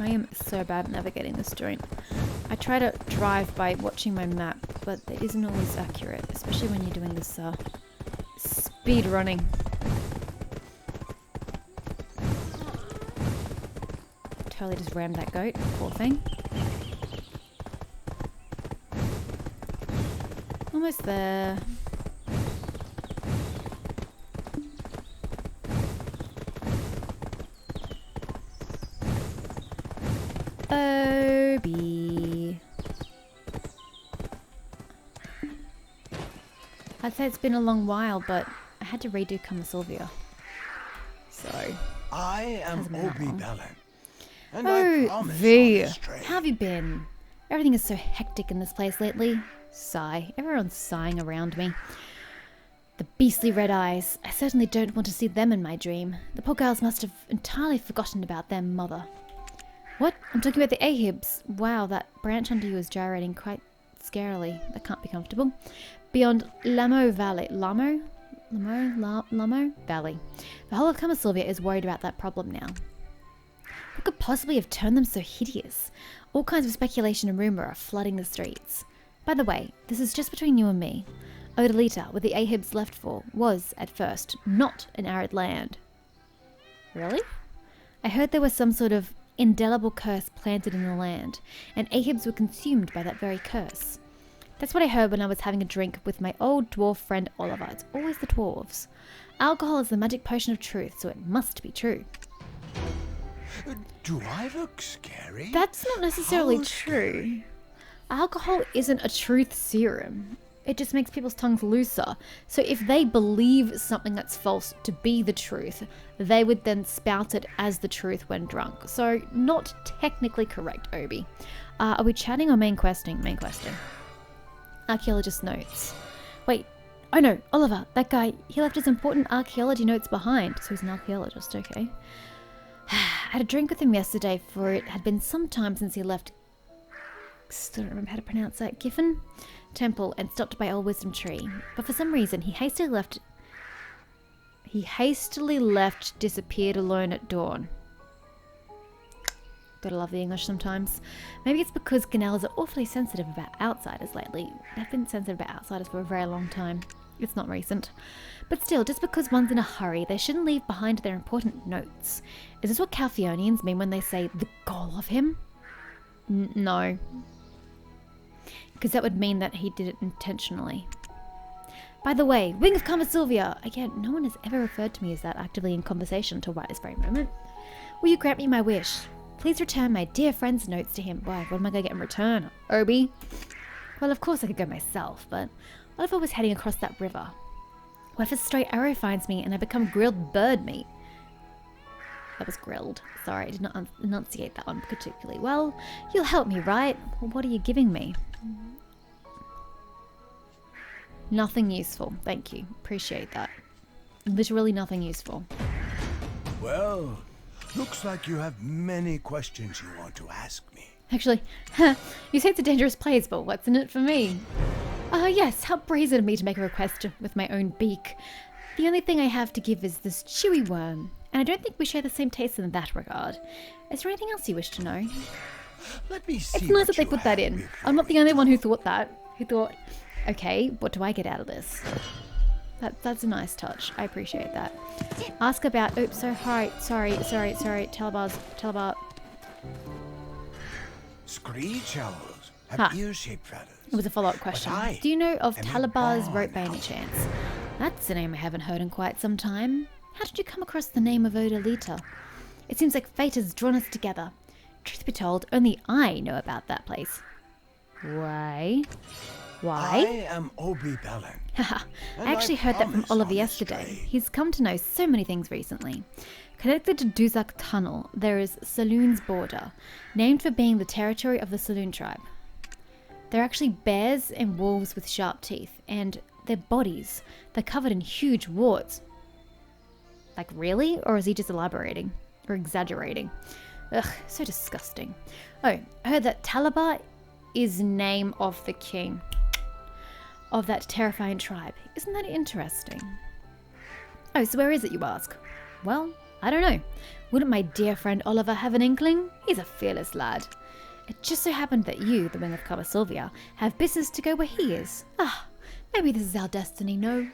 I am so bad at navigating this joint. I try to drive by watching my map, but it isn't always accurate, especially when you're doing this speed running. Totally just rammed that goat, poor thing. Almost there. Obi. I'd say it's been a long while, but I had to redo Kamasylvia. So. I am Obi Bellin. And Oh, I promise V. on this train. How have you been? Everything is so hectic in this place lately. Sigh. Everyone's sighing around me. The beastly red eyes. I certainly don't want to see them in my dream. The poor girls must have entirely forgotten about their mother. What? I'm talking about the Ahibs. Wow, that branch under you is gyrating quite scarily. That can't be comfortable. Beyond Lamo Valley. Lamo Valley. The whole of Kamasylvia is worried about that problem now. What could possibly have turned them so hideous? All kinds of speculation and rumour are flooding the streets. By the way, this is just between you and me. Odalita, where the Ahibs left for, was, at first, not an arid land. Really? I heard there was some sort of indelible curse planted in the land, and Ahibs were consumed by that very curse. That's what I heard when I was having a drink with my old dwarf friend Oliver. It's always the dwarves. Alcohol is the magic potion of truth, so it must be true. Do I look scary? That's not necessarily How true. scary? Alcohol isn't a truth serum. It just makes people's tongues looser. So if they believe something that's false to be the truth, they would then spout it as the truth when drunk. So not technically correct, Obi. Are we chatting or main questing? Main questing. Archaeologist notes. Wait. Oh no, Oliver, that guy, he left his important archaeology notes behind. So he's an archaeologist, okay. I had a drink with him yesterday, for it had been some time since he left. Still don't remember how to pronounce that. Giffen Temple and stopped by Old Wisdom Tree. But for some reason, he hastily left, disappeared alone at dawn. Gotta love the English sometimes. Maybe it's because Ganellas are awfully sensitive about outsiders lately. They've been sensitive about outsiders for a very long time. It's not recent. But still, just because one's in a hurry, they shouldn't leave behind their important notes. Is this what Calphionians mean when they say the goal of him? No. Because that would mean that he did it intentionally. By the way, Wing of Kamasylvia! Again, no one has ever referred to me as that actively in conversation until right this very moment. Will you grant me my wish? Please return my dear friend's notes to him. Why, what am I going to get in return, Obi? Well, of course I could go myself, but what if I was heading across that river? What if a stray arrow finds me and I become grilled bird meat? That was grilled. Sorry, I did not enunciate that one particularly well. You'll help me, right? Well, what are you giving me? Nothing useful. Thank you. Appreciate that. Literally nothing useful. Well, looks like you have many questions you want to ask me. Actually, you say it's a dangerous place, but what's in it for me? Yes, how brazen of me to make a request with my own beak. The only thing I have to give is this chewy worm, and I don't think we share the same taste in that regard. Is there anything else you wish to know? Let me see. It's nice what that they you put that have in. before I'm not the only you one who thought that. Who thought, okay, what do I get out of this? That's a nice touch. I appreciate that. Ask about. Oops, sorry. Talabar. Screech owls have Ha. ear-shaped feathers. It was a follow-up question. I Do you know of am Talabar's born rope by any chance? That's a name I haven't heard in quite some time. How did you come across the name of Odalita? It seems like fate has drawn us together. Truth be told, only I know about that place. Why? I am Obi Bellin. Haha, And I actually heard that from promise Oliver on this yesterday. train. He's come to know so many things recently. Connected to Duzak Tunnel, there is Saloon's border, named for being the territory of the Saloon tribe. They're actually bears and wolves with sharp teeth, and their bodies, they're covered in huge warts. Like, really? Or is he just elaborating? Or exaggerating? Ugh, so disgusting. Oh, I heard that Talabar is name of the king of that terrifying tribe. Isn't that interesting? Oh, so where is it, you ask? Well, I don't know. Wouldn't my dear friend Oliver have an inkling? He's a fearless lad. It just so happened that you, the wing of Kamasylvia, have business to go where he is. Ah, maybe this is our destiny, no?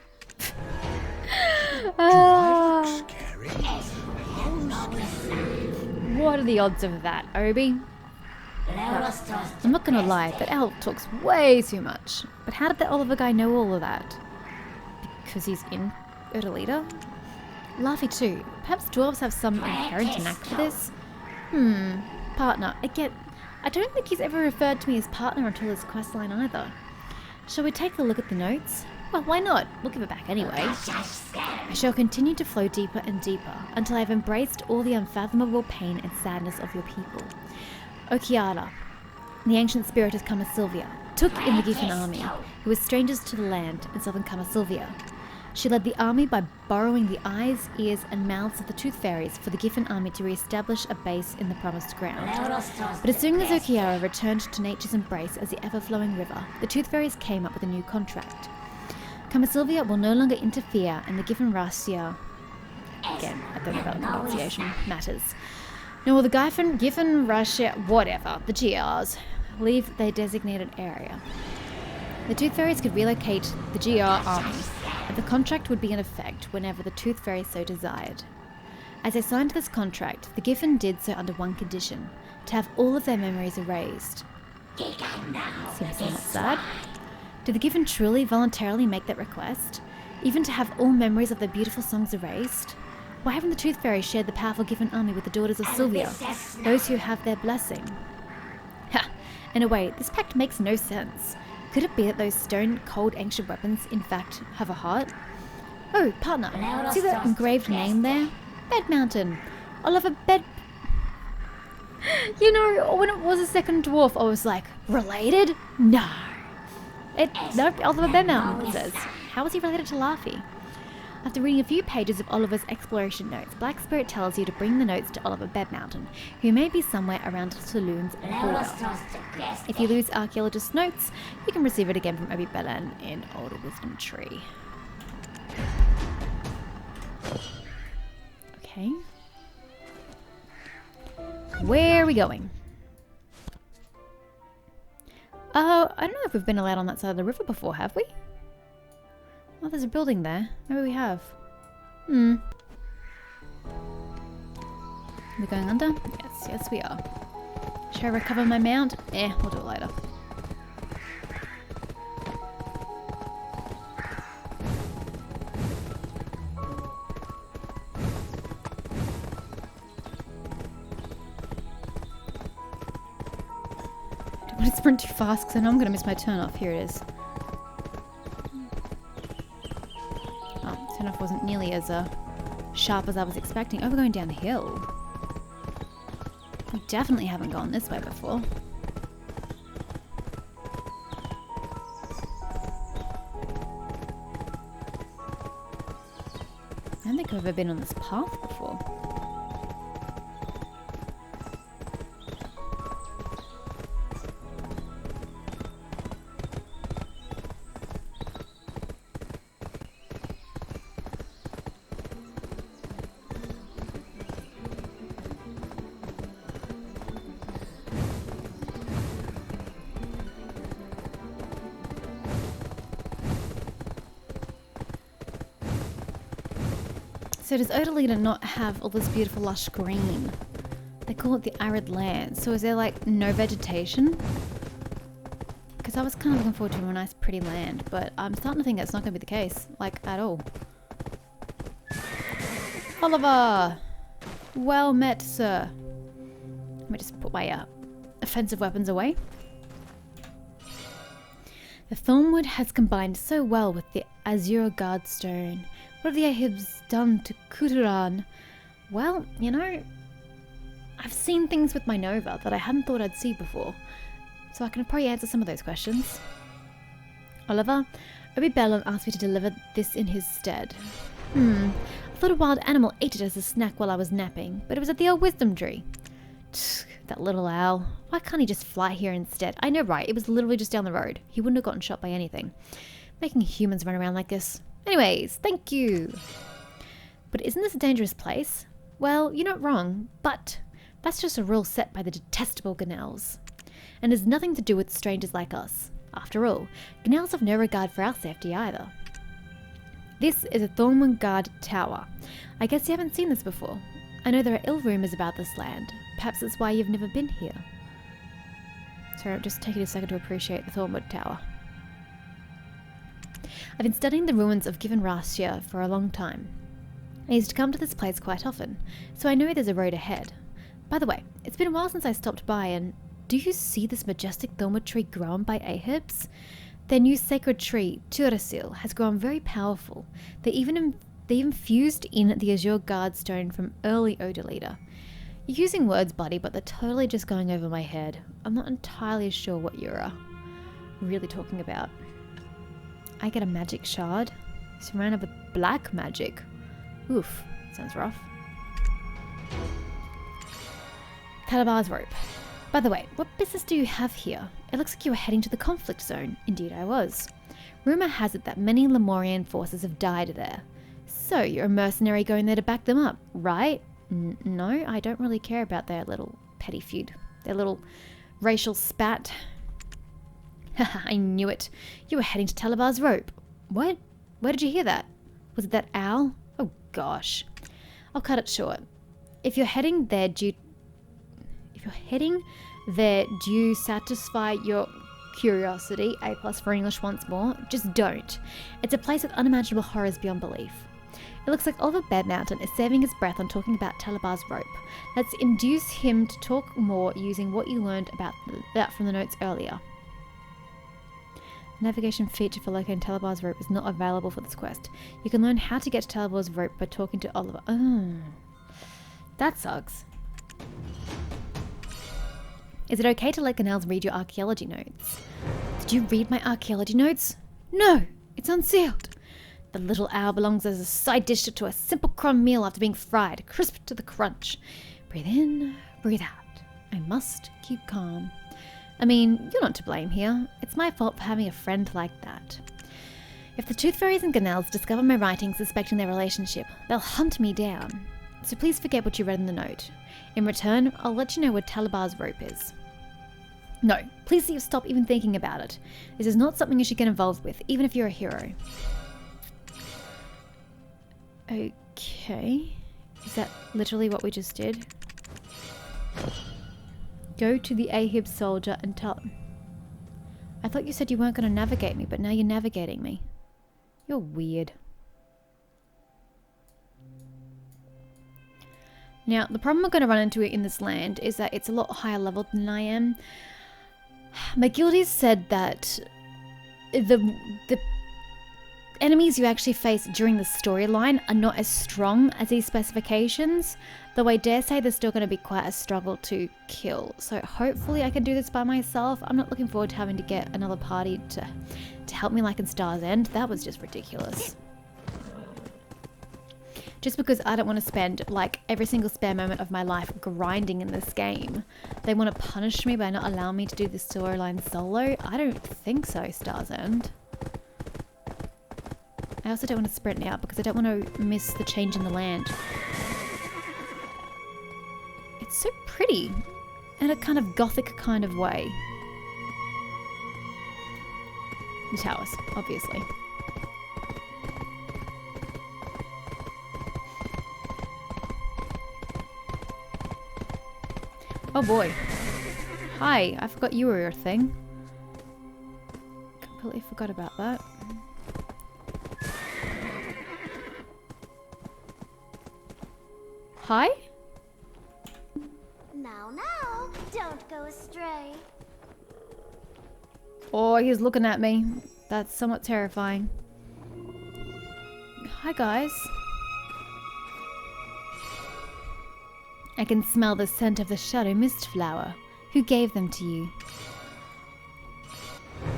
Scary. What are the odds of that, Obi? Well, I'm not gonna lie, that elf talks way too much. But how did that Oliver guy know all of that? Because he's in Erdelita? Laffy too. Perhaps dwarves have some inherent knack for this? Partner. Again, I don't think he's ever referred to me as partner until his questline either. Shall we take a look at the notes? Well, why not? We'll give it back anyway. I shall continue to flow deeper and deeper until I have embraced all the unfathomable pain and sadness of your people. Okiara, the ancient spirit of Kamasylvia, took in the Giffen army, who were strangers to the land in southern Kamasylvia. She led the army by borrowing the eyes, ears, and mouths of the Tooth Fairies for the Giffen army to re-establish a base in the Promised Ground. But as soon as Okiara returned to nature's embrace as the ever-flowing river, the Tooth Fairies came up with a new contract. Kamasylvia will no longer interfere in the Giffen Rasia. Again, I don't know about the pronunciation matters. Nor will the Giffen Rasia, whatever, the GRs, leave their designated area. The Tooth Fairies could relocate the GR army, and the contract would be in effect whenever the Tooth Fairy so desired. As they signed this contract, the Giffen did so under one condition, to have all of their memories erased. Seems somewhat sad. Did the Giffen truly voluntarily make that request? Even to have all memories of their beautiful songs erased? Why haven't the Tooth Fairy shared the powerful Giffen army with the daughters of Sylvia, those who have their blessing? Ha! In a way, this pact makes no sense. Could it be that those stone-cold ancient weapons, in fact, have a heart? Oh, partner, see that engraved name there? Bed Mountain. Oliver Bed... You know, when it was a second dwarf, I was like, related? No. Nope, Oliver Bed Mountain, it says. How was he related to Laffy? After reading a few pages of Oliver's exploration notes, Black Spirit tells you to bring the notes to Oliver Bed Mountain, who may be somewhere around Saloon's border. If you lose Archaeologist's notes, you can receive it again from Obi Belan in Old Wisdom Tree. Okay. Where are we going? Oh, I don't know if we've been allowed on that side of the river before, have we? Oh, there's a building there. Maybe we have. We're going under? Yes, we are. Should I recover my mount? We'll do it later. Don't want to sprint too fast because I know I'm going to miss my turn off. Here it is. Turn-off wasn't nearly as sharp as I was expecting. Oh, we're going down the hill. We definitely haven't gone this way before. I don't think I've ever been on this path before. So does Erdelita not have all this beautiful lush green? They call it the arid land. So is there like no vegetation? Because I was kind of looking forward to a nice pretty land, but I'm starting to think that's not going to be the case, like at all. Oliver! Well met, sir. Let me just put my offensive weapons away. The Thornwood has combined so well with the Azure Guardstone. What have the Ahibs done to Kuturan? Well, you know, I've seen things with my Nova that I hadn't thought I'd see before, so I can probably answer some of those questions. Oliver, Obi Bellon asked me to deliver this in his stead. I thought a wild animal ate it as a snack while I was napping, but it was at the old wisdom tree. That little owl. Why can't he just fly here instead? I know, right? It was literally just down the road. He wouldn't have gotten shot by anything. Making humans run around like this. Anyways, thank you. But isn't this a dangerous place? Well, you're not wrong, but that's just a rule set by the detestable Ganels, and has nothing to do with strangers like us. After all, Ganels have no regard for our safety either. This is a Thornwood Tower. I guess you haven't seen this before. I know there are ill rumours about this land. Perhaps that's why you've never been here. Sorry, I'm just taking a second to appreciate the Thornwood Tower. I've been studying the ruins of Given Rastia for a long time. I used to come to this place quite often, so I know there's a road ahead. By the way, it's been a while since I stopped by, and do you see this majestic thornwood tree grown by Ahibs? Their new sacred tree, Turasil, has grown very powerful. They even fused in the Azure Guard stone from early Odalita. You're using words, buddy, but they're totally just going over my head. I'm not entirely sure what you're really talking about. I get a magic shard, surrounded with black magic. Oof, sounds rough. Talabar's rope. By the way, what business do you have here? It looks like you were heading to the conflict zone. Indeed I was. Rumour has it that many Lemurian forces have died there. So you're a mercenary going there to back them up, right? No, I don't really care about their little petty feud. Their little racial spat. Haha, I knew it. You were heading to Talabar's rope. What? Where did you hear that? Was it that owl? Oh gosh. I'll cut it short. If you're heading there, do you satisfy your curiosity? A+ for English once more. Just don't. It's a place with unimaginable horrors beyond belief. It looks like Oliver Bedmountain is saving his breath on talking about Talabar's rope. Let's induce him to talk more using what you learned about that from the notes earlier. The navigation feature for locating Talabar's rope is not available for this quest. You can learn how to get to Talabar's rope by talking to Oliver. Oh, that sucks. Is it okay to let Ganels read your archaeology notes? Did you read my archaeology notes? No, it's unsealed. The little owl belongs as a side dish to a simple crumb meal after being fried, crisp to the crunch. Breathe in, breathe out. I must keep calm. I mean, you're not to blame here. It's my fault for having a friend like that. If the Tooth Fairies and Ganels discover my writing suspecting their relationship, they'll hunt me down. So please forget what you read in the note. In return, I'll let you know where Talabar's rope is. No, please stop even thinking about it. This is not something you should get involved with, even if you're a hero. Okay. Is that literally what we just did? Go to the Ahib soldier and tell... I thought you said you weren't going to navigate me, but now you're navigating me. You're weird. Now, the problem we're going to run into in this land is that it's a lot higher level than I am. My guildies said that the enemies you actually face during the storyline are not as strong as these specifications, though I dare say they're still going to be quite a struggle to kill. So hopefully I can do this by myself. I'm not looking forward to having to get another party to help me like in Star's End. That was just ridiculous. Just because I don't want to spend like every single spare moment of my life grinding in this game. They want to punish me by not allowing me to do this storyline solo? I don't think so, Star's End. I also don't want to sprint out because I don't want to miss the change in the land. It's so pretty in a kind of gothic kind of way. The towers, obviously. Oh boy. Hi, I forgot you were a thing. Completely forgot about that. Hi? Now, don't go astray. Oh, he's looking at me. That's somewhat terrifying. Hi, guys. I can smell the scent of the shadow mist flower. Who gave them to you?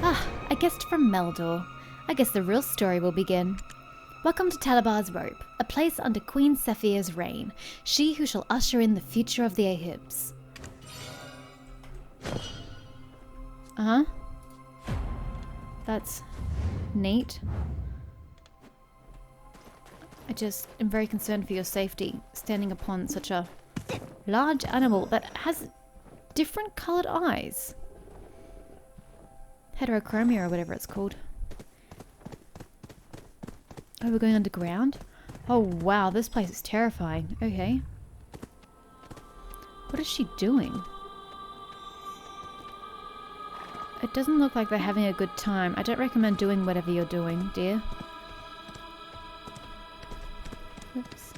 Ah, a guest from Meldor. I guess the real story will begin. Welcome to Talabar's Rope, a place under Queen Sephir's reign, she who shall usher in the future of the Ahibs. Uh-huh. That's neat. I just am very concerned for your safety, standing upon such a large animal that has different coloured eyes. Heterochromia or whatever it's called. Oh, we're going underground? Oh wow, this place is terrifying. Okay. What is she doing? It doesn't look like they're having a good time. I don't recommend doing whatever you're doing, dear. Oops.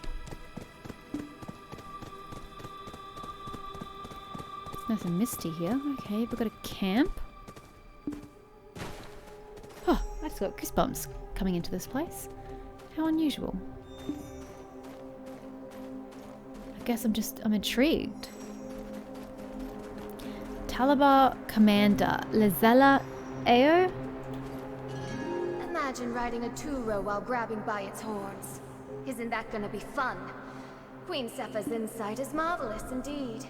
It's nice and misty here. Okay, we've got a camp. Oh, I just got goosebumps coming into this place. How unusual. I guess I'm intrigued. Talabar Commander Lizella Ao? Imagine riding a two-row while grabbing by its horns. Isn't that gonna be fun? Queen Sepha's insight is marvelous indeed.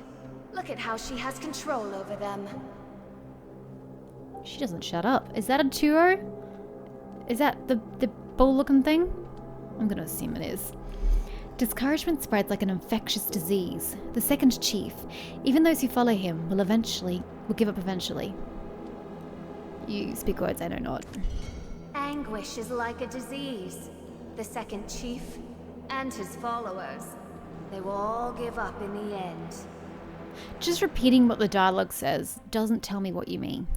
Look at how she has control over them. She doesn't shut up. Is that a Turo? Is that the bull-looking thing? I'm gonna assume it is. Discouragement spreads like an infectious disease. The second chief, even those who follow him, will give up eventually. You speak words I know not. Anguish is like a disease. The second chief and his followers, they will all give up in the end. Just repeating what the dialogue says doesn't tell me what you mean.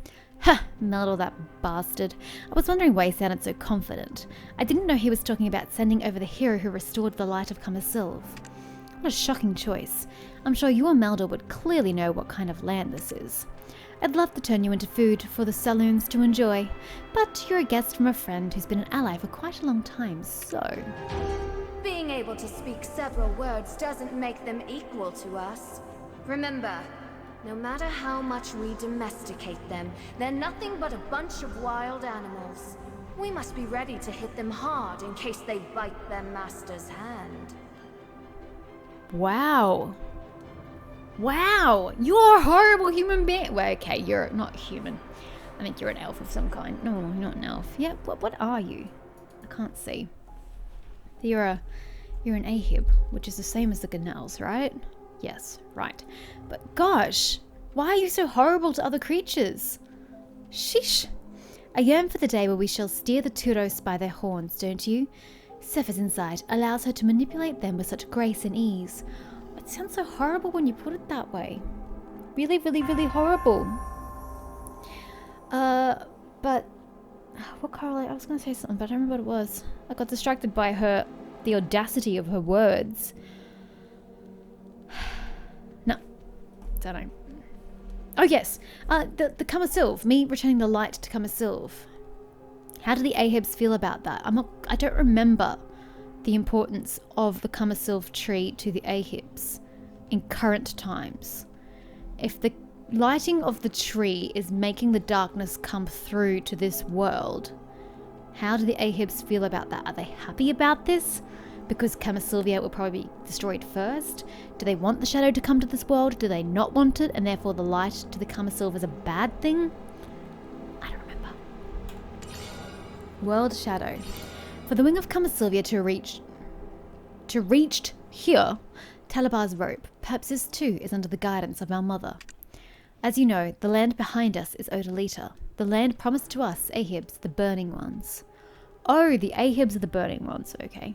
Ha! Meldal, that bastard. I was wondering why he sounded so confident. I didn't know he was talking about sending over the hero who restored the light of Kamasylvia. What a shocking choice. I'm sure you or Meldal would clearly know what kind of land this is. I'd love to turn you into food for the saloons to enjoy, but you're a guest from a friend who's been an ally for quite a long time, so... Being able to speak several words doesn't make them equal to us. Remember, no matter how much we domesticate them, they're nothing but a bunch of wild animals. We must be ready to hit them hard in case they bite their master's hand. Wow. Wow, you're a horrible human being. Well, okay, you're not human. I think you're an elf of some kind. No, you're not an elf. Yeah, what are you? I can't see. You're an Ahib, which is the same as the Ganels, right? Yes, right. But gosh, why are you so horrible to other creatures? Sheesh. I yearn for the day where we shall steer the Turos by their horns, don't you? Sepha's insight allows her to manipulate them with such grace and ease. It sounds so horrible when you put it that way. Really, really, really horrible. But what correlate? I was gonna say something, but I don't remember what it was. I got distracted by the audacity of her words. No, don't know. Oh yes, the Kamasylvia. Me returning the light to Kamasylvia. How do the Ahibs feel about that? I don't remember the importance of the Kamasylvia tree to the Ahibs in current times. If the lighting of the tree is making the darkness come through to this world, how do the Ahibs feel about that? Are they happy about this? Because Kamasylvia will probably be destroyed first? Do they want the shadow to come to this world? Do they not want it, and therefore the light to the Kamasylvia is a bad thing? I don't remember. World Shadow. For the wing of Kamasylvia to reach here, Talabar's rope. Perhaps this too is under the guidance of our mother. As you know, the land behind us is Odalita, the land promised to us, Ahibs, the Burning Ones. Oh, the Ahibs are the Burning Ones, okay.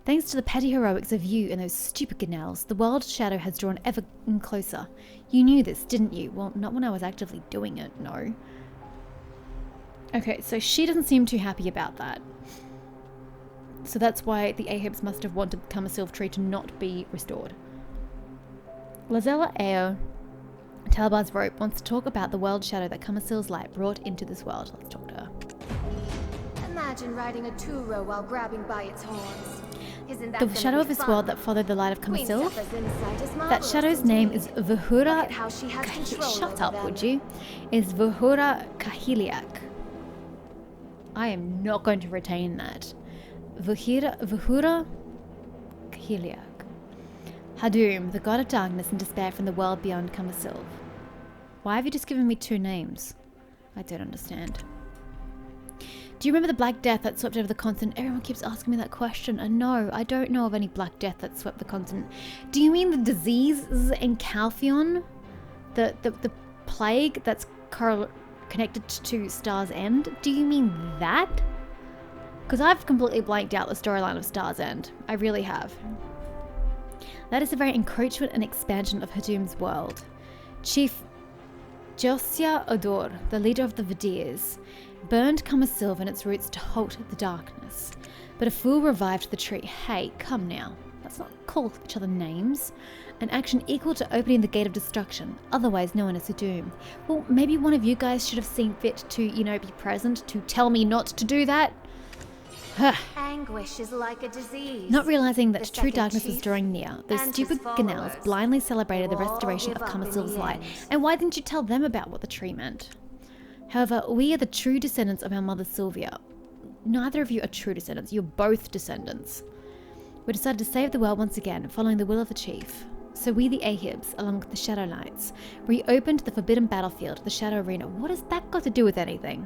Thanks to the petty heroics of you and those stupid Ganels, the world shadow has drawn ever closer. You knew this, didn't you? Well, not when I was actively doing it, no. Okay, so she doesn't seem too happy about that. So that's why the Ahibs must have wanted the Kamasylvia tree to not be restored. Lizella Ao, Talabar's rope, wants to talk about the world shadow that Kamasylvia's light brought into this world. Let's talk to her. Imagine riding a two-row while grabbing by its horns. Isn't that The shadow of this world that followed the light of Kamasylvia? That shadow's name is Vahura... Shut up, would you? Is Vahura Kahiliak. I am not going to retain that. Vahura Kahiliak. Hadum, the god of darkness and despair from the world beyond Kamasylvia. Why have you just given me two names? I don't understand. Do you remember the Black Death that swept over the continent? Everyone keeps asking me that question. And no, I don't know of any Black Death that swept the continent. Do you mean the diseases in Calphion? The plague that's connected to Star's End? Do you mean that? Because I've completely blanked out the storyline of Star's End. I really have. That is the very encroachment and expansion of Hadum's world. Chief Josia Odor, the leader of the Vidirs, burned Kamasylvia and its roots to halt the darkness. But a fool revived the tree. Hey, come now. Let's not call each other names. An action equal to opening the gate of destruction, otherwise known as Hadum. Well, maybe one of you guys should have seen fit to, be present to tell me not to do that. Anguish is like a disease. Not realizing that The true second darkness was chief drawing near, those and stupid his Ganels followers blindly celebrated the will all restoration give of up in Kamasylvia's the light. end. And why didn't you tell them about what the tree meant? However, we are the true descendants of our mother Sylvia. Neither of you are true descendants, you're both descendants. We decided to save the world once again, following the will of the chief. So we, the Ahibs, along with the Shadow Knights, reopened the forbidden battlefield, the Shadow Arena. What has that got to do with anything?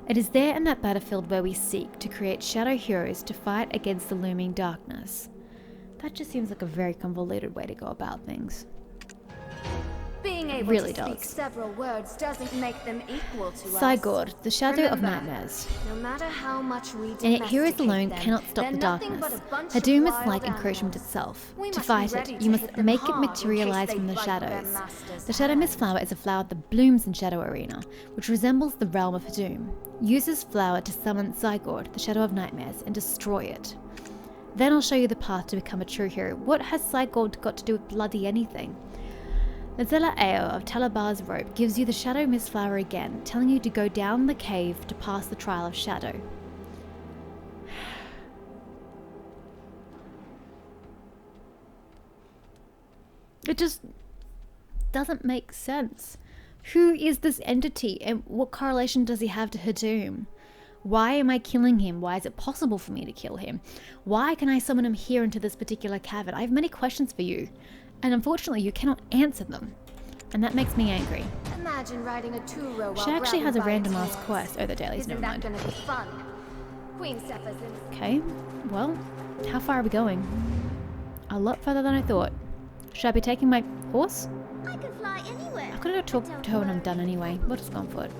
It is there in that battlefield where we seek to create shadow heroes to fight against the looming darkness. That just seems like a very convoluted way to go about things. Being able Really to speak does. several words doesn't make them equal to us. Sigurd, the Shadow of Remember, Nightmares. No matter how much we And yet heroes alone them, cannot stop they're the nothing darkness. but a bunch of Hadum is wild like encroachment animals. itself. We To must fight be ready it, to you must hit them make it hard in case materialize they from the bite their shadows. master's The Shadow Mist hand. flower is a flower that blooms in Shadow Arena, which resembles the realm of Hadum. Use this flower to summon Sigurd, the Shadow of Nightmares, and destroy it. Then I'll show you the path to become a true hero. What has Sigurd got to do with bloody anything? The Zella Ao of Talabar's rope gives you the Shadow Mist flower again, telling you to go down the cave to pass the trial of Shadow. It just doesn't make sense. Who is this entity and what correlation does he have to Hadum? Why am I killing him? Why is it possible for me to kill him? Why can I summon him here into this particular cavern? I have many questions for you, and unfortunately you cannot answer them. And that makes me angry. Imagine riding a two-row while She actually has a grabbing by random its ask horns. quest. Oh, the dailies, Isn't never that mind. gonna be fun? Queen Sepha's in. Okay, well, how far are we going? A lot further than I thought. Should I be taking my horse? I can fly anywhere. I've got to talk Don't to her when I'm worry. done anyway. We'll just go on for it.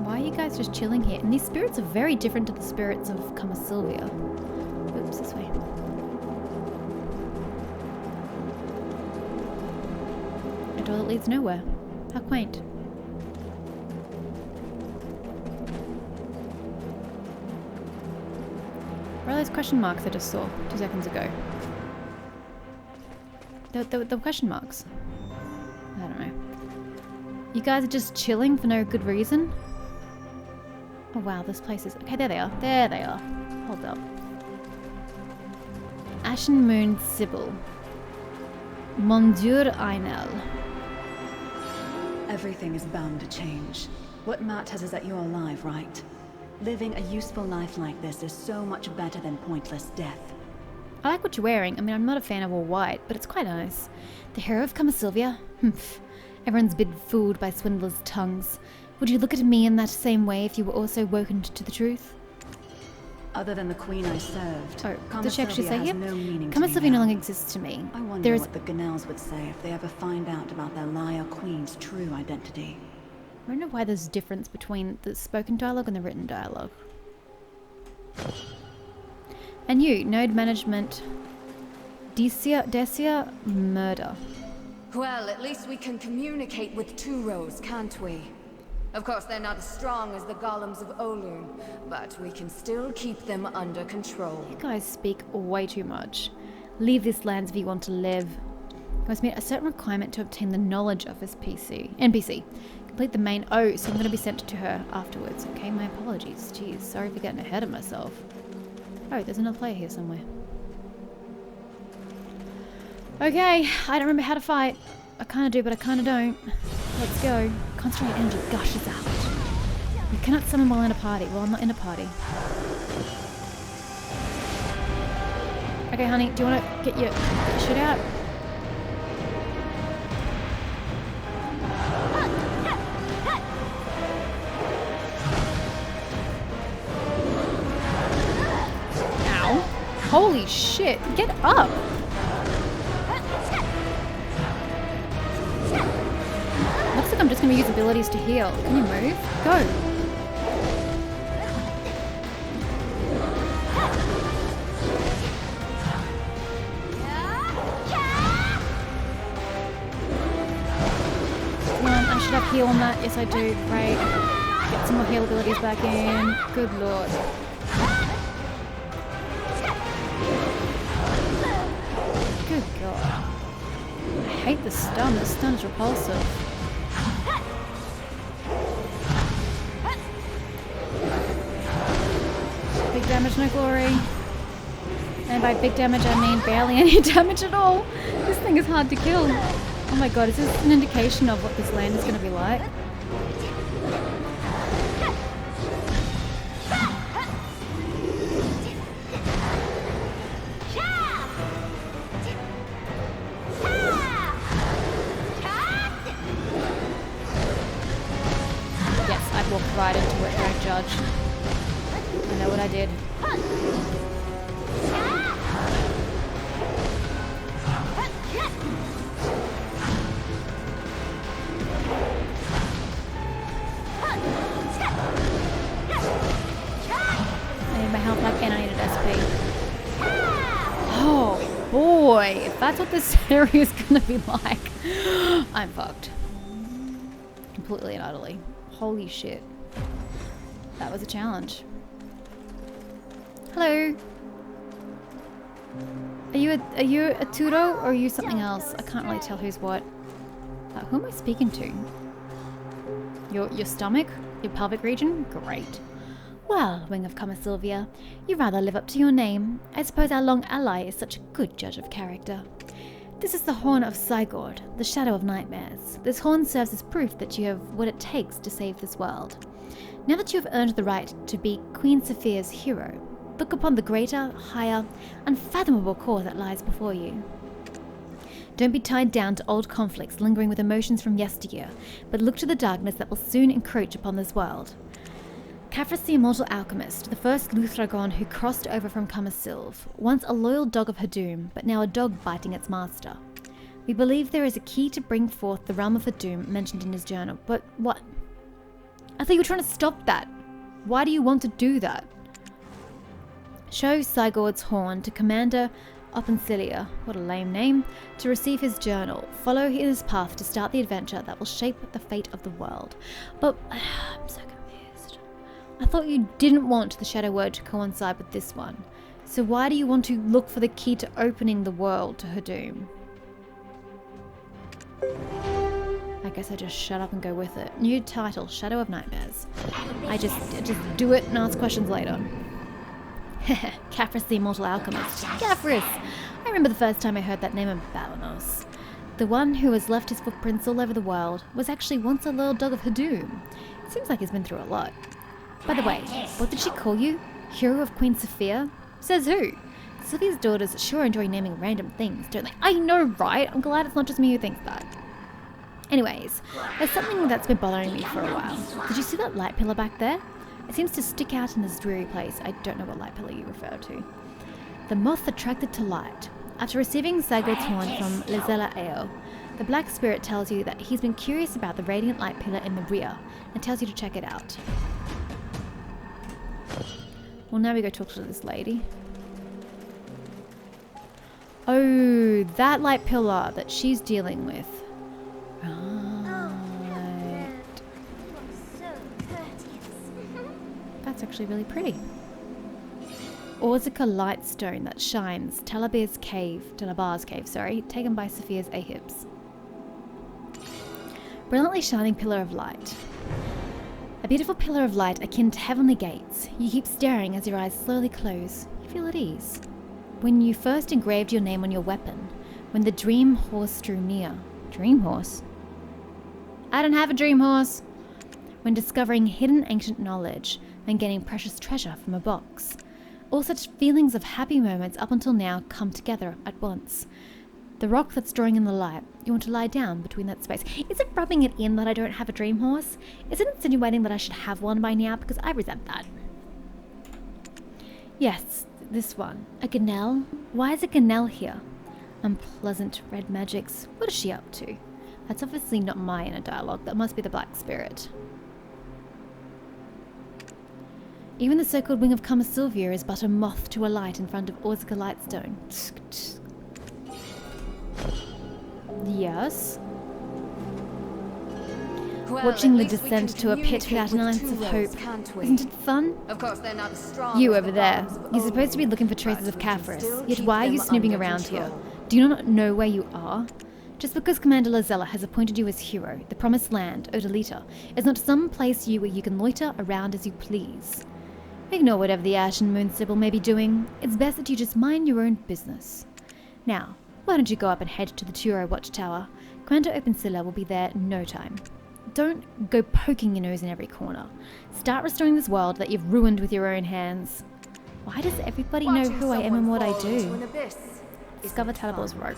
Why are you guys just chilling here? And these spirits are very different to the spirits of Kamasylvia. Oops, this way. A door that leads nowhere. How quaint. Where are those question marks I just saw 2 seconds ago? The question marks. I don't know. You guys are just chilling for no good reason? Oh wow, this place is... Okay, there they are. There they are. Hold up. Ashen Moon Sybil. Mondur Einel. Everything is bound to change. What matters is that you're alive, right? Living a useful life like this is so much better than pointless death. I like what you're wearing. I mean, I'm not a fan of all white, but it's quite nice. The hero of Kamasylvia? Humph. Everyone's been fooled by swindlers' tongues. Would you look at me in that same way if you were also woken to the truth? Other than the queen I served, Oh, did she actually say Kamasylvia here? has no meaning to me Kamasylvia no now. longer exists to me. I wonder There is... what the Ganels would say if they ever find out about their liar queen's true identity. I don't know why there's a difference between the spoken dialogue and the written dialogue. And you, node management, Decia, murder. Well, at least we can communicate with two rows, can't we? Of course, they're not as strong as the golems of Olun, but we can still keep them under control. You guys speak way too much. Leave this land if you want to live. You must meet a certain requirement to obtain the knowledge of this NPC. Complete the main... Oh, so I'm going to be sent to her afterwards. Okay, my apologies. Jeez, sorry for getting ahead of myself. Oh, there's another player here somewhere. Okay, I don't remember how to fight. I kind of do, but I kind of don't. Let's go. Concentrated energy gushes out. You cannot summon while in a party. Well, I'm not in a party. Okay, honey, do you want to get your shit out? Holy shit, get up! Looks like I'm just gonna use abilities to heal. Can you move? Go! I should have heal on that. Yes, I do. Great. Get some more heal abilities back in. Good lord. Good god. I hate the stun. The stun is repulsive. Big damage, no glory. And by big damage, I mean barely any damage at all. This thing is hard to kill. Oh my god, is this an indication of what this land is going to be like? Yes, I walked right into it, don't judge. I know what I did. Boy, if that's what this area is gonna be like, I'm fucked. Completely and utterly. Holy shit. That was a challenge. Hello. Are you a Turo or are you something else? I can't really tell who's what. Who am I speaking to? Your stomach? Your pelvic region? Great. Well, Wing of Kamasylvia, you rather live up to your name. I suppose our long ally is such a good judge of character. This is the Horn of Sigurd, the Shadow of Nightmares. This horn serves as proof that you have what it takes to save this world. Now that you have earned the right to be Queen Sophia's hero, look upon the greater, higher, unfathomable cause that lies before you. Don't be tied down to old conflicts lingering with emotions from yesteryear, but look to the darkness that will soon encroach upon this world. Kafris the Immortal Alchemist, the first Luthragon who crossed over from Kamasylv, once a loyal dog of Hadum, but now a dog biting its master. We believe there is a key to bring forth the realm of Hadum mentioned in his journal, but what? I thought you were trying to stop that. Why do you want to do that? Show Sigurd's horn to Commander Kamasylvia, what a lame name, to receive his journal. Follow his path to start the adventure that will shape the fate of the world. But I'm so confused. I thought you didn't want the Shadow Word to coincide with this one. So why do you want to look for the key to opening the world to Hadum? I guess I just shut up and go with it. New title, Shadow of Nightmares. I just do it and ask questions later. Kafris the Immortal Alchemist. Kafris! I remember the first time I heard that name in Balanos. The one who has left his footprints all over the world was actually once a loyal dog of Hadum. Seems like he's been through a lot. By the way, what did she call you? Hero of Queen Sophia? Says who? Sylvia's daughters sure enjoy naming random things, don't they? I know, right? I'm glad it's not just me who thinks that. Anyways, there's something that's been bothering me for a while. Did you see that light pillar back there? It seems to stick out in this dreary place. I don't know what light pillar you refer to. The moth attracted to light. After receiving Sigurd's horn from Lizella Eo, the black spirit tells you that he's been curious about the radiant light pillar in the rear and tells you to check it out. Well, now we go talk to this lady. Oh, that light pillar that she's dealing with. Right. So courteous. That's actually really pretty. Orzica lightstone that shines. Talabar's cave, sorry, taken by Sophia's Ahibs. Brilliantly shining pillar of light. A beautiful pillar of light akin to heavenly gates. You keep staring as your eyes slowly close. You feel at ease. When you first engraved your name on your weapon, when the dream horse drew near. Dream horse? I don't have a dream horse. When discovering hidden ancient knowledge, when gaining precious treasure from a box. All such feelings of happy moments up until now come together at once. The rock that's drawing in the light, you want to lie down between that space. Is it rubbing it in that I don't have a dream horse? Is it insinuating that I should have one by now? Because I resent that. Yes, This one. A Ganel? Why is a Ganel here? Unpleasant red magics. What is she up to? That's obviously not my inner dialogue. That must be the Black Spirit. Even the so-called wing of Kamasylvia is but a moth to a light in front of Orzica Lightstone. Yes? Well, Watching the at least we descent can to a pit communicate without an with ounce of Tulos, hope. can't we? Isn't it fun? Of course, they're not as strong You as over the there. gods of You're supposed to be old, looking for traces but of we can Caphras. still Yet keep why are you them snooping under around here? control. Do you not know where you are? Just because Commander Lazella has appointed you as hero, the Promised Land, Odalita, is not some place where you can loiter around as you please. Ignore whatever the Ashen Moon Sybil may be doing. It's best that you just mind your own business. Now, why don't you go up and head to the Turo Watchtower? Commander Opensilla will be there in no time. Don't go poking your nose in every corner. Start restoring this world that you've ruined with your own hands. Why does everybody know Watching who I am and someone what I fall into an do? abyss Discover isn't Talabar's fun. rope.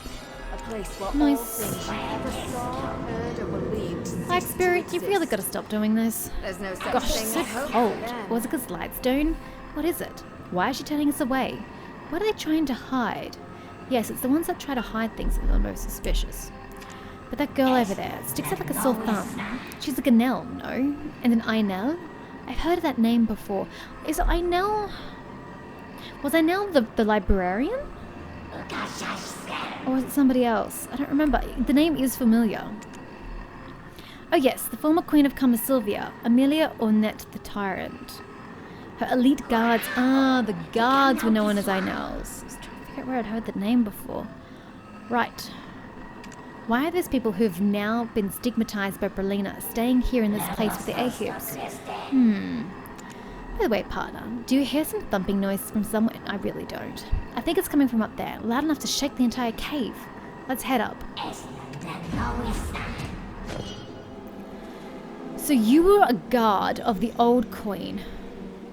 A place where Nice. all things you ever saw, heard, or believed cease Black to Spirit, you've really exist. got to stop doing this. There's no such Gosh, thing so as hope cold. for them. Orzica's Lightstone? What is it? Why is she turning us away? What are they trying to hide? Yes, it's the ones that try to hide things that are the most suspicious. But that girl over there sticks out like a sore thumb. She's a Ganel, no? And an Ainel? I've heard of that name before. Is it Ainel? Was Ainel the librarian? Or was it somebody else? I don't remember. The name is familiar. Oh yes, the former queen of Kamasylvia, Amelia Ornette the Tyrant. Her elite guards, the guards were known as Ainels. I was trying to figure out where I'd heard the name before. Right. Why are those people who've now been stigmatized by Berlina staying here in this place with the Ahibs? By the way, partner, do you hear some thumping noise from somewhere? I really don't. I think it's coming from up there, loud enough to shake the entire cave. Let's head up. So you were a guard of the old queen.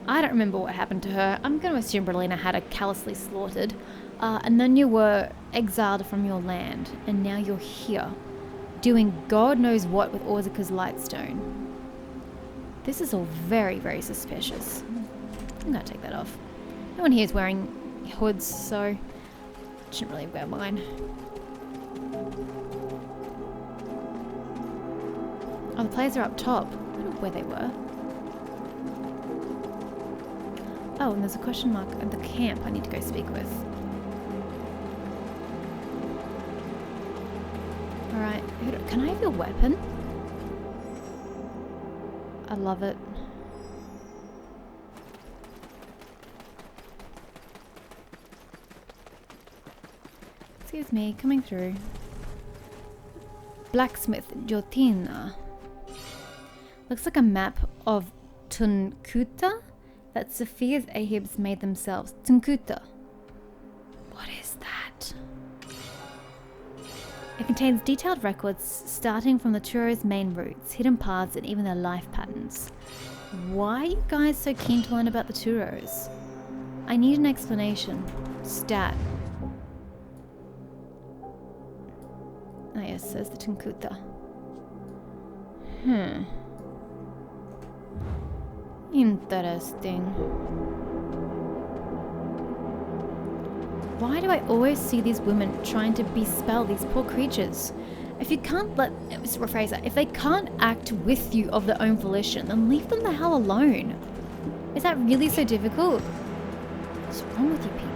I don't remember what happened to her. I'm going to assume Berlina had her callously slaughtered. And then you were exiled from your land, and now you're here, doing God knows what with Orzica's Lightstone. This is all very, very suspicious. I'm gonna take that off. No one here is wearing hoods, so I shouldn't really wear mine. Oh, the players are up top. I don't know where they were. Oh, and there's a question mark at the camp I need to go speak with. Alright, can I have your weapon? I love it. Excuse me, coming through. Blacksmith Jotina. Looks like a map of Tunkuta that Sophia's Ahibs made themselves. Tunkuta. What is that? It contains detailed records starting from the Turo's main routes, hidden paths, and even their life patterns. Why are you guys so keen to learn about the Turos? I need an explanation. Stat. Oh yes, says the Tunkuta. Interesting. Why do I always see these women trying to bespell these poor creatures? If you can't let's rephrase that. If they can't act with you of their own volition, then leave them the hell alone. Is that really so difficult? What's wrong with you people?